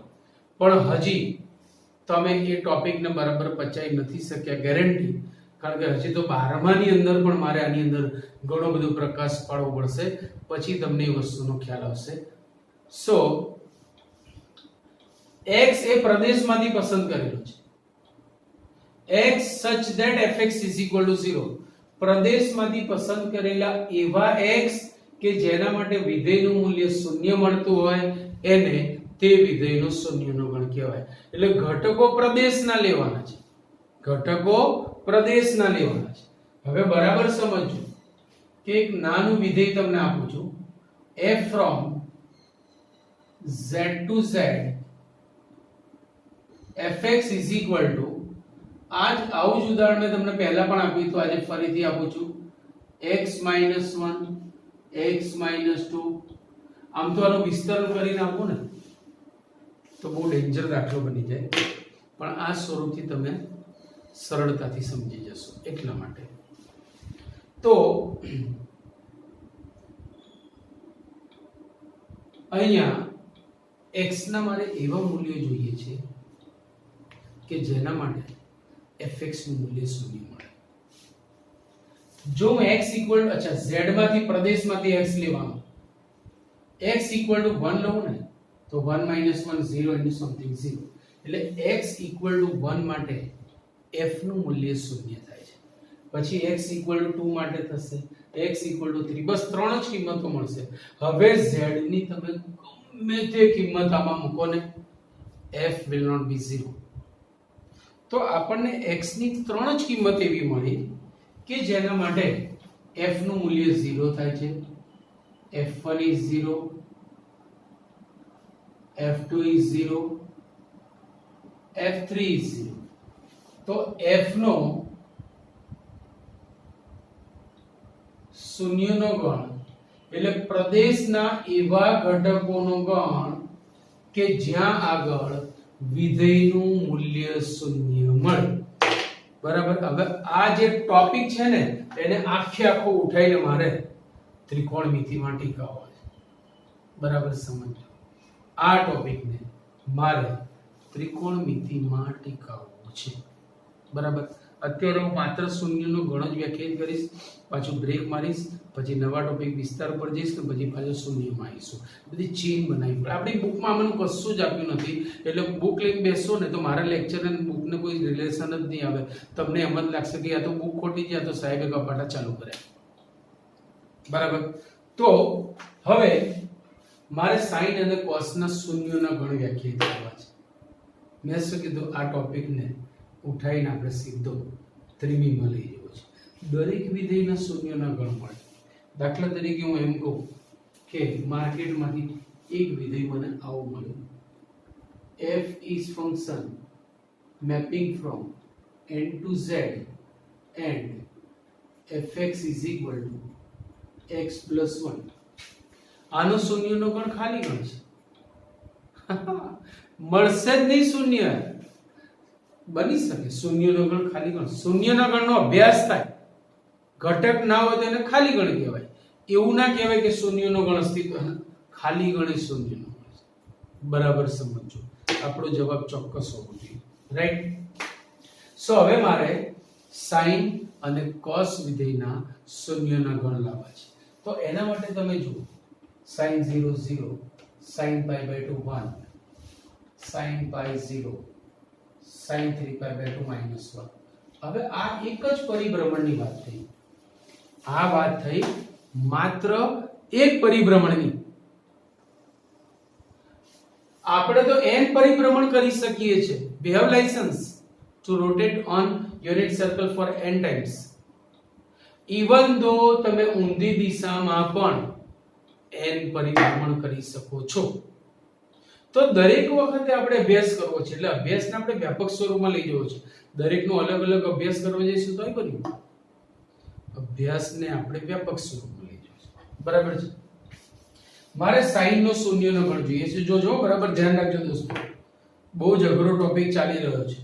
Speaker 1: પણ હજી તમે એ ટોપિકને બરાબર પચાવી નથી શક્યા, ગેરંટી. કારણ કે હજી તો 12માની અંદર પણ મારે આની અંદર ઘણો બધો પ્રકાશ પાડવો પડશે, પછી તમને એ વસ્તુનો ખ્યાલ આવશે. સો x એ પ્રદેશમાંથી પસંદ કરેલો છે. x such that fx is equal to 0. પ્રદેશમાંથી પસંદ કરેલા એવા x કે જેના માટે વિધેયનું મૂલ્ય શૂન્ય મળતું હોય એને તે વિધેયનો શૂન્યનો ગણ કહેવાય. એટલે ઘટકો પ્રદેશના લેવાના છે. ઘટકો પ્રદેશના લેવાના છે. હવે બરાબર સમજજો કે એક નાનું વિધેય તમને આપું છું, f from z to z fx is equal to, આજ આવું જ ઉદાહરણ મેં તમને પહેલા પણ આપ્યું તો આજે ફરીથી આપું છું, x - 1 x - 2. આમ તો આનું વિસ્તરણ કરીને આપું ને તો બહુ ડેન્જર દાખલો બની જાય, પણ આ સ્વરૂપથી તમે સરળતાથી સમજી જશો એટલા માટે. તો અહીંયા x ના મારે એવા મૂલ્યો જોઈએ છે કે જેના માટે fx નું મૂલ્ય શૂન્ય મળે. જો હું x ઇક્વલ z માંથી પ્રદેશમાંથી x લેવાનો, x ઇક્વલ ટુ 1 લઉં ને તો 1 - 1 0 into something 0. એટલે x ઇક્વલ ટુ 1 માટે f નું મૂલ્ય શૂન્ય થાય છે. પછી x ઇક્વલ ટુ 2 માટે થશે, x ઇક્વલ ટુ 3, બસ ત્રણ જ કિંમતો મળશે. હવે z ની તમે ગમે તે કિંમત આમાં મૂકો ને f will not be 0. તો આપણને x ની ત્રણ જ કિંમત એવી મળી કે જેના માટે f નું મૂલ્ય 0 થાય છે. f1 is 0, f2 is 0, f3 is 0. તો f નો શૂન્યનો ગણ એટલે પ્રદેશના એવા ઘટકોનો ગણ કે જ્યાં આગળ વિધેયનું મૂલ્ય શૂન્ય મળે. બરાબર. હવે આ જે ટોપિક છે ને એને આખો ઉઠાઈને મારે ત્રિકોણમિતિમાં ટીકાવવો છે. બરાબર સમજો. આ ટોપિકને મારે ત્રિકોણમિતિમાં ટીકાવવો છે. બરાબર. અત્યારે હું માત્ર શૂન્યનો ગણ જ વ્યાખ્યાયિત કરીશ, પાછું બ્રેક મારીશ, પછી નવા ટોપિક વિસ્તાર પર જઈશ ને પછી પાછું શૂન્યમાં આવીશું. બધી ચેઇન બનાવી પડે. આપણી બુકમાં મને કશું જ આપ્યું નથી, એટલે બુક લઈને બેસો ને તો મારા લેક્ચર અને બુકને કોઈ રિલેશન જ નહીં આવે. તમને એમ જ લાગશે કે આ તો બુક ખોટી છે, આ તો સાહેબે કપાટા ચાલુ કર્યા. બરાબર. તો હવે મારે સાઈન અને કોસના શૂન્યના ગણ વ્યાખ્યાયિત કરવા છે. મેં શું કીધું, આ ટોપિકને ઉઠાઈને આપણે સીધો ત્રિમીમાં લઈ જવો છે. દરેક વિધેયના શૂન્યના ગણ મળે. દાખલા તરીકે હું એમ કહું કે માર્કેટમાંથી એક વિધેય મને આવું મળ્યું, f is function mapping from n to z and fx is equal to x plus 1. આનો શૂન્યનો ગણ ખાલી ગણ છે. મળશે જ નહીં શૂન્ય. બની શકે શૂન્યનો ગણ ખાલી ગણ. શૂન્યના ગણનો અભ્યાસ થાય, ઘટક ના હોય તો એને ખાલી ગણ કહેવાય. એવું ના કહેવાય કે શૂન્યનો ગણ અસ્તિત્વ, ખાલી ગણ એ શૂન્યનો ગણ છે. બરાબર સમજો. આપણો જવાબ ચોક્કસ હોવો જોઈએ. રાઈટ. સો હવે મારે સાઈન અને કોસ વિધેયના શૂન્યના ગણ લાવવા છે. તો એના માટે તમે જુઓ, sin 0 0, sin pi by 2 1, sin pi 0, sin 3 pi by 2 minus 1. હવે આ એક જ પરિભ્રમણની વાત થઈ. આ વાત થઈ માત્ર એક પરિભ્રમણની. આપણે તો n પરિભ્રમણ કરી શકીએ છીએ. we have license to rotate on unit circle for n times. even though તમે ઊંધી દિશામાં પણ n પરિભ્રમણ કરી શકો છો. તો દરેક વખતે આપણે અભ્યાસ કરવો છે, એટલે અભ્યાસને આપણે વ્યાપક સ્વરૂપમાં લઈ જવો છે. દરેકનો અલગ અલગ અભ્યાસ કરવા જઈશું તો કર્યું. અભ્યાસને આપણે વ્યાપક સ્વરૂપમાં લઈ જવું છે. બરાબર છે. મારે સાઈન નો શૂન્યનો ગણ જોઈએ છે. જોજો બરાબર ધ્યાન રાખજો દોસ્તો, બહુ જ અઘરો ટોપિક ચાલી રહ્યો છે.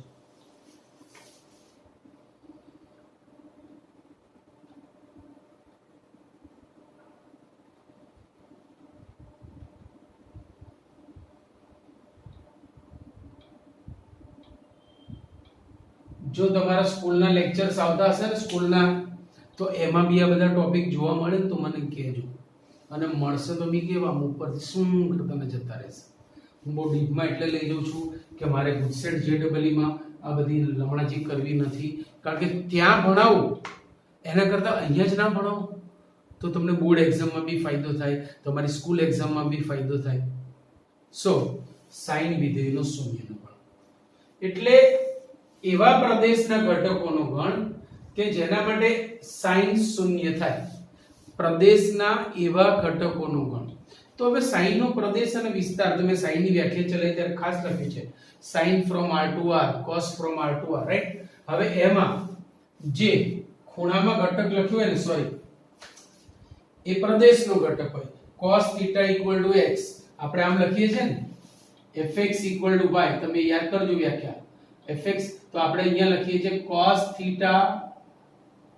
Speaker 1: જો તમારા સ્કૂલના લેક્ચર્સ આવતા હશે ને સ્કૂલના, તો એમાં બી આ બધા ટોપિક જોવા મળે ને તો મને કહેજો. અને મળશે તો બી કેવા ઉપરથી શું કરતા જતા રહેશે. હું બહુ ડીપમાં એટલે લઈ જઉં છું કે મારે ગુજસેટ JEE માં આ બધી લમણાજી કરવી નથી, કારણ કે ત્યાં ભણાવું એના કરતાં અહીંયા જ ના ભણાવું તો તમને બોર્ડ એક્ઝામમાં બી ફાયદો થાય, તમારી સ્કૂલ એક્ઝામમાં બી ફાયદો થાય. સો સાઇન વિધેયનો શૂન્યનો ગણ એટલે એવા પ્રદેશના ઘટકોનો ગણ કે જેના માટે સાઇન શૂન્ય થાય, પ્રદેશના એવા ઘટકોનો ગણ. તો હવે સાઇન નો પ્રદેશ અને વિસ્તાર, તમે સાઇન ની વ્યાખ્યા ચલાવી ત્યારે ખાસ લખ્યું છે sine from r to r, cos from r to r, right. હવે એમાં જે ખૂણામાં ઘટક લખ્યું હોય ને, સોરી, એ પ્રદેશનો ઘટક હોય. cos θ = x, આપણે આમ લખીએ છીએ ને, fx = y, તમે યાદ કરજો વ્યાખ્યા. fx તો આપણે અહીંયા લખીએ છીએ cos θ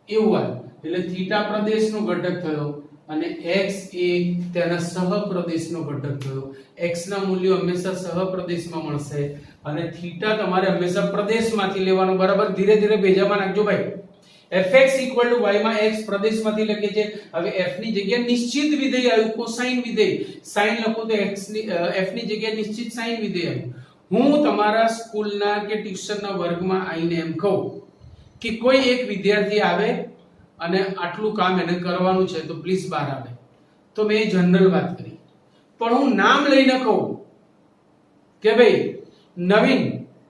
Speaker 1: એવું, એટલે થીટા પ્રદેશનો ઘટક થયો અને x એ તેના સહપ્રદેશનો ઘટક થયો. x ના મૂલ્યો હંમેશા સહપ્રદેશમાં મળશે અને થીટા તમારે હંમેશા પ્રદેશમાંથી લેવાનો. બરાબર, ધીરે ધીરે ભેજામાં નાખજો ભાઈ. fx = y માં x પ્રદેશમાંથી લખે છે. હવે f ની જગ્યાએ નિશ્ચિત વિધેય આવ્યું, કોસાઇન વિધેય. સાઇન લખો તો x ની f ની જગ્યાએ નિશ્ચિત સાઇન વિધેય આવ્યું. હું તમારા સ્કૂલના કે ટ્યુશનના વર્ગમાં આવીને એમ કહું કે કોઈ એક વિદ્યાર્થી આવે અને આટલું કામ એને કરવાનું છે તો પ્લીઝ બહાર આવે, તો મેં જનરલ વાત કરી. પણ હું નામ લઈને કહું કે ભાઈ નવીન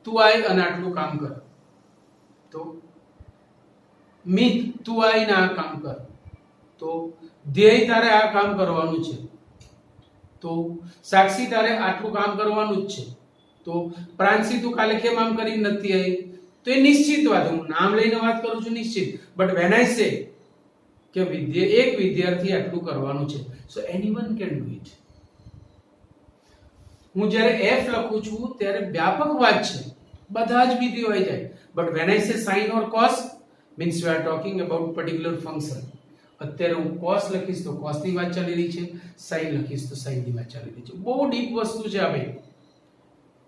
Speaker 1: તું આય અને આટલું કામ કર, તો મિત તું આવીને આ કામ કર, તો ધ્યેય તારે આ કામ કરવાનું છે, તો સાક્ષી તારે આટલું કામ કરવાનું જ છે, તો પ્રાંશી તું કાલે કેમ આમ કરી નથી આવી, તો એ નિશ્ચિત વાત, હું નામ લઈને વાત કરું છું નિશ્ચિત. બટ વેન આઈ સે કે એક વિદ્યાર્થી આટલું કરવાનું છે, સો એનીવન કેન ડુ ઇટ. હું જ્યારે f લખું છું ત્યારે વ્યાપક વાત છે, બધા જ વિધેયો આવી જાય. બટ વેન આઈ સે sin or cos means we are talking about particular function. અત્યારે હું cos લખીશ તો cos ની વાત ચાલી રહી છે, sin લખીશ તો sin ની વાત ચાલી રહી છે. બહુ ડીપ વસ્તુ છે આ ભાઈ.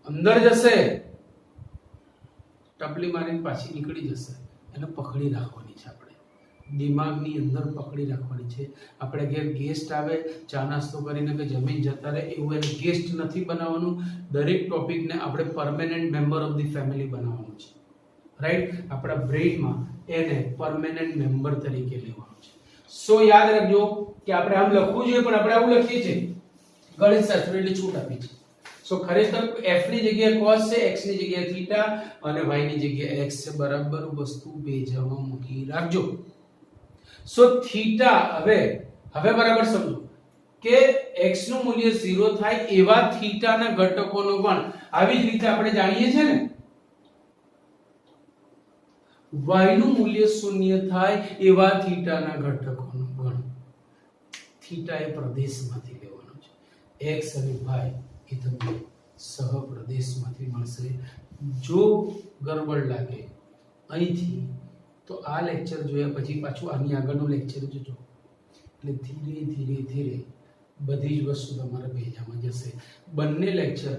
Speaker 1: અંદર જશે ટપલી મારીને પાછી નીકળી જશે, એને પકડી રાખવાની છે, આપણે દિમાગની અંદર પકડી રાખવાની છે. આપણે ઘેર ગેસ્ટ આવે ચા નાસ્તો કરીને કે જમીન જતા રહે એવું એને ગેસ્ટ નથી બનાવવાનું. દરેક ટોપિકને આપણે permanent member of the family બનાવવાનું છે, રાઈટ. આપણા બ્રેઇનમાં એને પરમેનન્ટ મેમ્બર તરીકે લેવાનું છે. સો યાદ રાખજો કે આપણે આમ લખવું જોઈએ પણ આપણે આવું લખીએ છીએ, ગણિત શાસ્ત્ર એટલે છૂટ આપી છે. સો ખરેખર f ની જગ્યાએ cos છે, x ની જગ્યાએ θ અને y ની જગ્યાએ x છે. બરાબર વસ્તુ બેજામાં મૂકી રાખજો. સો થીટા હવે બરાબર સમજો કે x નું મૂલ્ય 0 થાય એવા થીટા ના ઘટકોનો ગણ. આવી જ રીતે આપણે જાણીએ છીએ ને y નું મૂલ્ય 0 થાય એવા થીટા ના ઘટકોનો ગણ. થીટા એ પ્રદેશમાંથી લેવાનો છે, x અને y એ તમને સહપ્રદેશમાંથી મળશે. જો ગરબડ લાગે અહીંથી તો આ લેક્ચર જોયા પછી પાછું આની આગળનું લેક્ચર જોજો, એટલે ધીરે ધીરે ધીરે બધી જ વસ્તુ તમારા ભેજામાં જશે. બંને લેક્ચર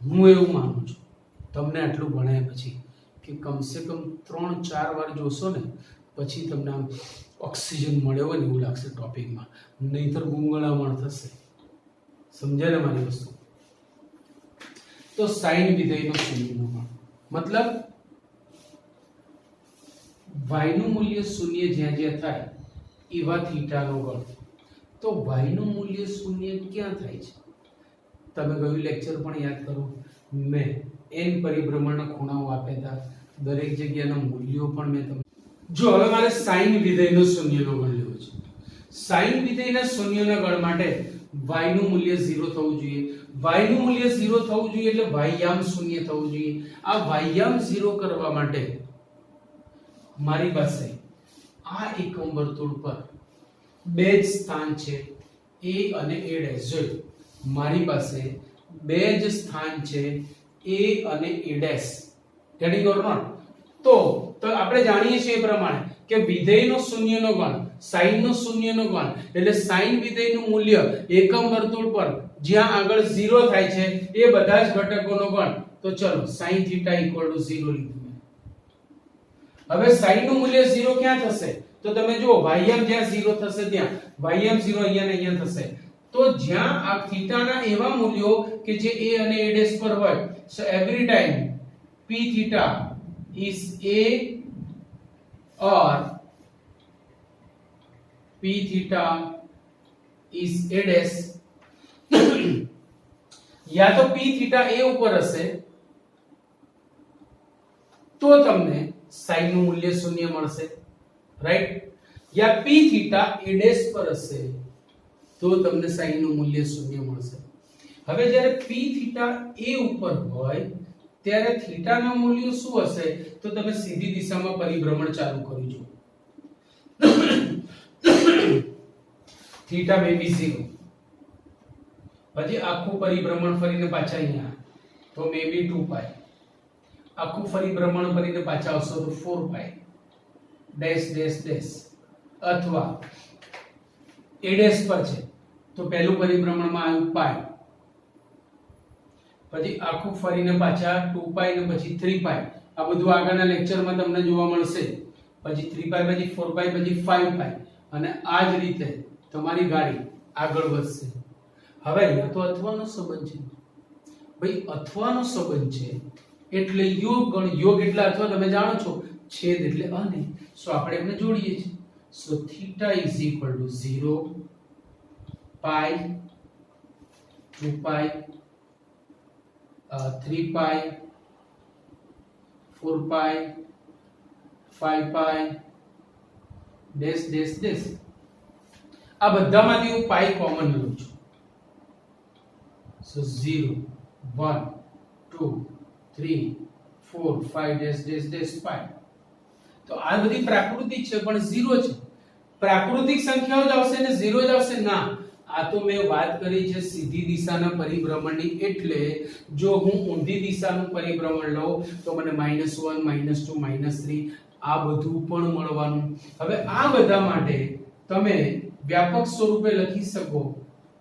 Speaker 1: હું એવું માનું છું તમને આટલું ભણાયા પછી કે કમસે કમ 3-4 વાર જોશો ને પછી તમને આમ ઓક્સિજન મળ્યો હોય ને એવું લાગશે ટોપિકમાં, નહીતર ગુંગળામણ થશે. સમજાય ને મારી વસ્તુ? તો સાઇન વિધેયનો શૂન્યનો ગણ મતલબ y નું મૂલ્ય 0 જ્યાં જ્યાં થાય એવા થીટાનો ગણ. તો y નું મૂલ્ય 0 ક્યાં થાય છે? તમે ગયું લેક્ચર પણ યાદ કરો, મેં n પરિભ્રમણના ખૂણાઓ આપ્યા હતા, દરેક જગ્યાના મૂલ્યો પણ મેં તમને. જો હવે મારે સાઇન વિધેયનો શૂન્યનો ગણ લેવો છે. સાઇન વિધેયના શૂન્યના ગણ માટે y નું મૂલ્ય 0 થવું જોઈએ. y નું મૂલ્ય 0 થવું જોઈએ એટલે y યામ 0 થવું જોઈએ. આ y યામ 0 કરવા માટે મારી પાસે આ એકમ વર્તુળ પર બે જ સ્થાન છે, a અને a'. જોઈ, મારી પાસે બે જ સ્થાન છે, a અને a'. getting or not? તો આપણે જાણીએ છીએ એ પ્રમાણે કે વિધેયનો શૂન્યનો ગણ, સાઇનનો શૂન્યનો ગણ એટલે સાઇન વિધેયનું મૂલ્ય એકમ વર્તુળ પર જ્યાં આગળ 0 થાય છે એ બધા જ ઘટકોનો ગણ. તો ચલો sin θ = 0 લીધું. હવે sin નું મૂલ્ય 0 ક્યાં થશે? તો તમે જુઓ y m જ્યાં 0 થશે ત્યાં y m 0 અહીંયા ને અહીંયા થશે. તો તો જ્યાં આ થીટાના એવા મૂલ્યો કે જે a અને a' પર હોય, so every time p theta is a or p theta is a dash, या तो p theta a ઉપર હશે તો તમને sin નું મૂલ્ય શૂન્ય મળશે, રાઈટ, या p theta a dash પર હશે તો તમને sin નું મૂલ્ય શૂન્ય મળશે. હવે જ્યારે p theta a ઉપર હોય ત્યારે થીટા નું મૂલ્ય શું હશે તો તમે સીધી દિશામાં પરિભ્રમણ ચાલુ કરી જો. થીટા મે બી 0, પછી આખું પરિભ્રમણ ફરીને પાછા અહીંયા તો મે બી 2π, આખું પરિભ્રમણ ફરીને પાછા આવશો તો 4π ડેશ ડેશ ડેશ, અથવા a ડેશ પર છે તો પહેલું પરિભ્રમણમાં આવ્યું π, પછી આખું ફરીને પાછા 2π ને પછી 3π, આ બધું આગળના લેક્ચરમાં તમને જોવા મળશે, પછી 3π પછી 4π પછી 5π, અને આ જ રીતે તમારી ગાડી આગળ વધશે. હવે અહીંયા તો અથવાનો સંબંધ છે ભાઈ, અથવાનો સંબંધ છે એટલે યોગ ગણ, યોગ એટલે અથવા તમે જાણો છો, છેદ એટલે અને, સો આપણે એમને જોડીએ છીએ. So theta is equal to 0 π 2π 3π 4π 5π dash dash dash. આ બધામાંથી હું પાઈ કોમન લઉં છું, so 0 1 2 3 4 5 dash dash dash pi. તો આ બધી પ્રાકૃતિક છે પણ 0 છે, પ્રાકૃતિક સંખ્યાઓ જ આવશે ને 0 જ આવશે ના. આ તો મેં વાત કરી છે સીધી દિશાના પરિભ્રમણની, એટલે જો હું ઊંધી દિશાનું પરિભ્રમણ લઉં તો મને -1 -2 -3 આ બધું પણ મળવાનું. હવે આ બધા માટે તમે વ્યાપક સ્વરૂપે લખી શકો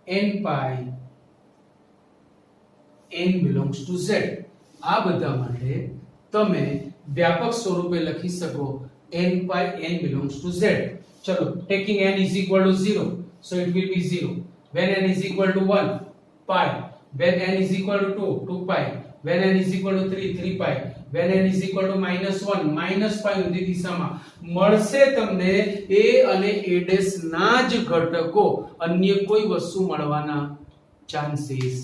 Speaker 1: n π n belongs to z. આ બધા માટે તમે વ્યાપક સ્વરૂપે લખી શકો n π n belongs to z. ચલો, taking n is equal to 0, so it will be 0. When n is equal to 1, pi. When n is equal to 2, 2 pi. When n is equal to 3, 3 pi. When n is equal to -1, -pi ઊંધી દિશામાં મળશે તમને a અને a ડેશ ના જ ઘટકો, અન્ય કોઈ વસ્તુ મળવાના ચાન્સીસ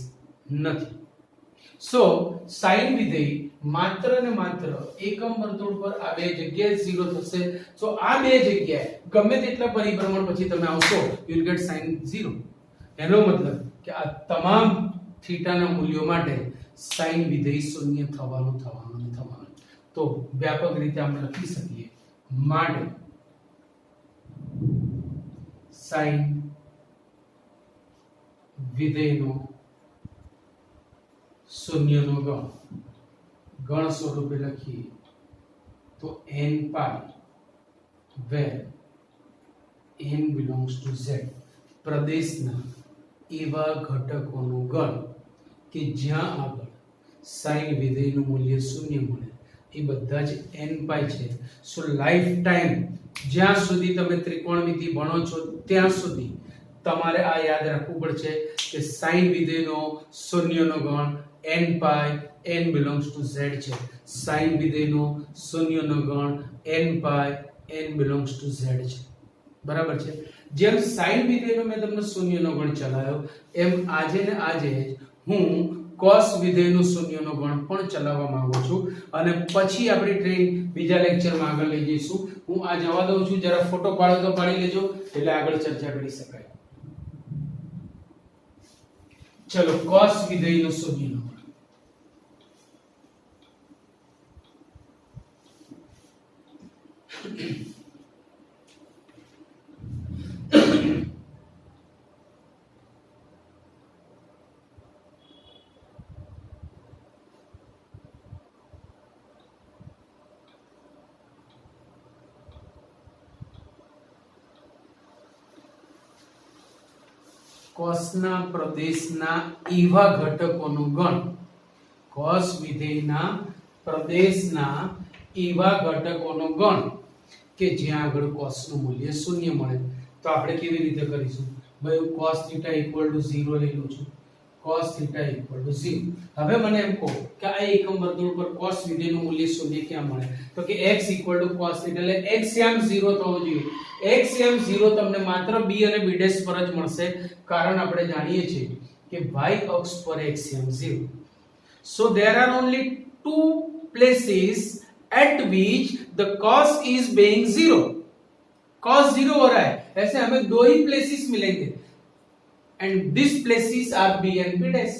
Speaker 1: નથી. સો sin વિધેય માત્ર ને માત્ર એકમ વર્તુળ પર આ બે જગ્યાએ 0 થશે. સો આ બે જગ્યાએ ગમે તેટલા પરિભ્રમણ પછી તમે આવશો you will get sin 0. એનો મતલબ કે આ તમામ થીટાના મૂલ્યો માટે sin વિધેય શૂન્ય થવાનું. તો વ્યાપક રીતે આપણે લખી શકીએ માટે sin વિધેયનો શૂન્યનો ગણ સ્વરૂપે લખીએ તો n π where n belongs to z, પ્રદેશના એવા ઘટકોનો ગણ કે જ્યાં આગળ sin વિધેયનું મૂલ્ય શૂન્ય મળે એ બધા જ n π છે. સો લાઈફ ટાઈમ જ્યાં સુધી તમે ત્રિકોણમિતિ ભણો છો ત્યાં સુધી તમારે આ યાદ રાખવું પડશે કે sin વિધેયનો શૂન્યનો ગણ n π n belongs to z છે. sin વિધેયનો શૂન્યનો ગણ n π n belongs to z છે. બરાબર છે. જેમ sin વિધેયનો મેં તમને શૂન્યનો ગણ ચલાવ્યો એમ આજે ને આજે હું cos વિધેયનો શૂન્યનો ગણ પણ ચલાવવા માંગુ છું, અને પછી આપણી ટ્રેન બીજા લેક્ચરમાં આગળ લઈ જઈશું. હું આ જવા દઉં છું, જરા ફોટો પાડો તો પાડી લેજો એટલે આગળ ચર્ચા કરી શકાય. ચલો, cos વિધેયનો શૂન્યનો ગણ. કોસના પ્રદેશના એવા ઘટકોનો ગણ, કોસ વિધેયના પ્રદેશના એવા ઘટકોનો ગણ કે જ્યાં આગળ કોસનું મૂલ્ય શૂન્ય મળે. તો આપણે કેવી રીતે કરીશું? ભાઈ હું cos θ equal to 0 લઈ લઉં છું, cos θ equal to 0. હવે મને એમ કહો કે આ એકમ વર્તુળ પર cos વિધેયનું મૂલ્ય શોધીએ ક્યાં મળે, તો કે x equal to cos θ એટલે x એમ 0 થવો જોઈએ. x એમ 0 તમને માત્ર b અને b' પર જ મળશે, કારણ આપણે જાણીએ છીએ કે y અક્ષ પર x M 0. So there are only two places at which the cos is being 0. cos 0 हो रहा है, ऐसे हमें दो ही places मिलेंगे and these places are b and b dash.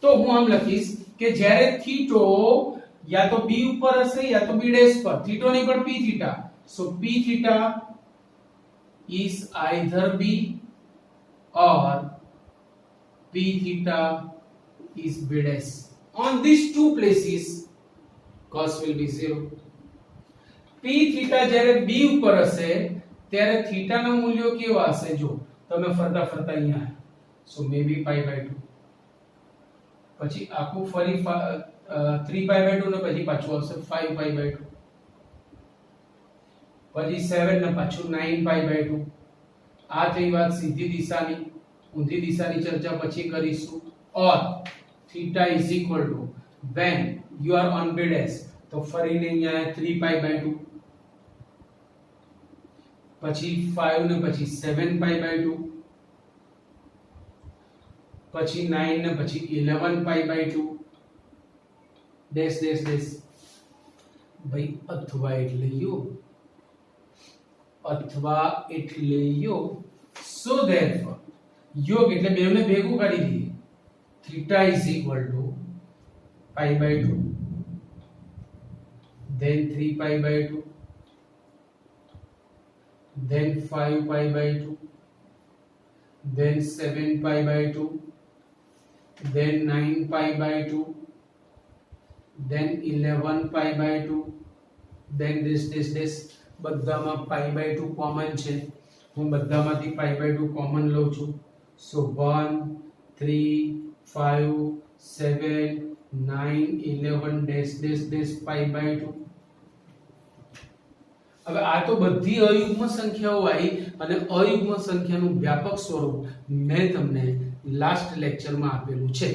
Speaker 1: तो હું આમ લખીશ કે જ્યારે થીટો या तो b ઉપર હશે या तो b dash પર, થીટો નહીં પણ p theta. So p theta is either b or p theta is b dash. On these two places cos will be 0. p theta જ્યારે b ઉપર હશે ત્યારે થીટા ના મૂલ્યો કેવા હશે, જો તમે ફરતા ફરતા અહીંયા, સો મે બી π/2, પછી આખું ફરી 3π/2 ને પછી પાછું આવશે 5π/2, પછી 7 ને પાછું 9π/2. આ થઈ વાત સીધી દિશાની. ઊંધી દિશાની ચર્ચા પછી કરીશું. और theta is equal to when you are on b dash, तो ફરીને અહીંયા 3π/2, પછી 5 ને પછી 7π/2, પછી 9 ને પછી 11π/2 ડેશ ડેશ ડેશ. ભાઈ અથવા એટલે યો, સો ધેરફોર योग એટલે બેવને ભેગું કરી દઈએ. theta is equal to π/2, then 3π/2, then 5π/2, then 7π/2, then 9π/2, then 11π/2, then this બધામાં π/2 કોમન છે, હું બધામાંથી π/2 કોમન લઉં છું. So 1 3 5 7 9 11 dash dash dash π/2. હવે આ તો બધી અયુગ્મ સંખ્યાઓ આવી અને અયુગ્મ સંખ્યાનું વ્યાપક સ્વરૂપ મેં તમને લાસ્ટ લેક્ચરમાં આપેલું છે.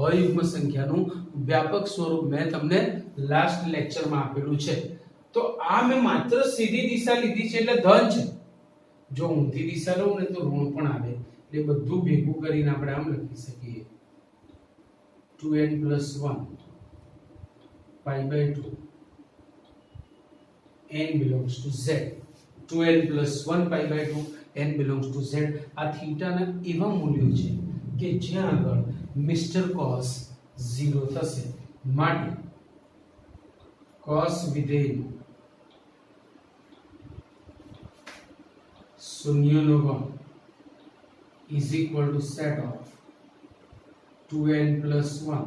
Speaker 1: અયુગ્મ સંખ્યાનું વ્યાપક સ્વરૂપ મેં તમને લાસ્ટ લેક્ચરમાં આપેલું છે. તો આ મેં માત્ર સીધી દિશા લીધી છે એટલે ધન છે. જો ઊંધી દિશા લઉં ને તો ઋણ પણ આવે, એટલે બધું ભેગું કરીને આપણે આમ લખી શકીએ 2n + 1 π/2 n belongs to z. 2n + 1 π/2 n belongs to z. આ થીટાના એવા મૂલ્યો છે કે જ્યાં આગળ મિસ્ટર cos 0 થશે, માટે cos વિધેય શૂન્યનો ગણ is equal to set of 2n + 1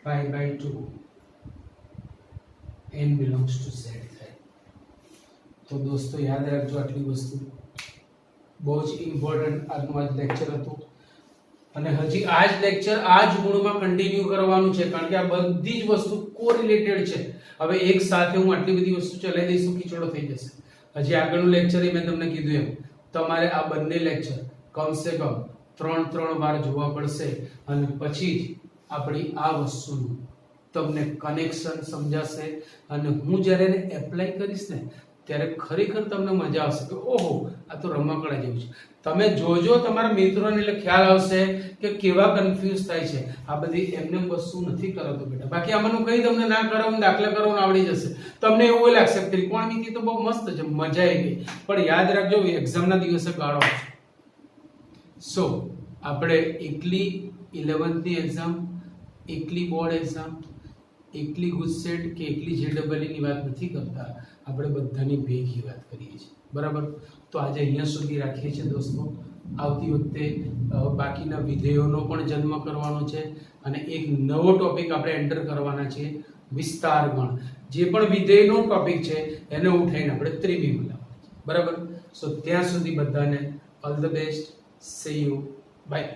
Speaker 1: π/2 n belongs to z થાય. તો દોસ્તો યાદ રાખજો આટલી વસ્તુ, બહુ જ ઇમ્પોર્ટન્ટ આજનું આ લેક્ચર હતું. અને હજી આ જ લેક્ચર આ જ ગુણમાં કન્ટિન્યુ કરવાનું છે, કારણ કે આ બધી જ વસ્તુ કોરિલેટેડ છે. હવે એક સાથે હું આટલી બધી વસ્તુ ચલાવી દઈશું ખીચડો થઈ જશે. હજી આગળનું લેક્ચર મેં તમને કીધું એમ તમારે આ બંને લેક્ચર કમસે કમ 3 વાર જોવા પડશે, અને પછી જ આપણી આ વસ્તુનું તમને કનેક્શન સમજાશે. અને હું જ્યારે એને એપ્લાય કરીશ ને ત્યારે ખરેખર તમને મજા આવશે કે ઓહો આ તો રમકડા જેવું છે. તમે જોજો તમારા મિત્રોને એટલે ખ્યાલ આવશે કે કેવા કન્ફ્યુઝ થાય છે. આ બધી એમને વસ્તુ નથી કરાવતો બેટા, બાકી આમાંનું કઈ તમને ના કરાવું દાખલા કરવાનું આવડી જશે. તમને એવું લાગશે ત્રિકોણમિતિ તો બહુ મસ્ત છે, મજા આવી ગઈ, પણ યાદ રાખજો એક્ઝામના દિવસે ગાળો છે. સો આપણે એકલી 11th ની એક્ઝામ, એકલી બોર્ડ એક્ઝામ, એકલી ગુજસેટ કે એકલી JEE ની વાત નથી કરતા, આપણે બધાની ભેગી વાત કરીએ છીએ. બરાબર? તો આજે અહીંયા સુધી રાખીએ છીએ દોસ્તો. આવતી વખતે બાકીના વિધેયોનો પણ જન્મ કરવાનો છે અને એક નવો ટોપિક આપણે એન્ટર કરવાના છે, વિસ્તાર ગણ. જે પણ વિધેયનો ટોપિક છે એને ઉઠાઈને આપણે ત્રિવિમ લાવવાનો છે. બરાબર? સો ત્યાં સુધી બધાને all the best. See you. By.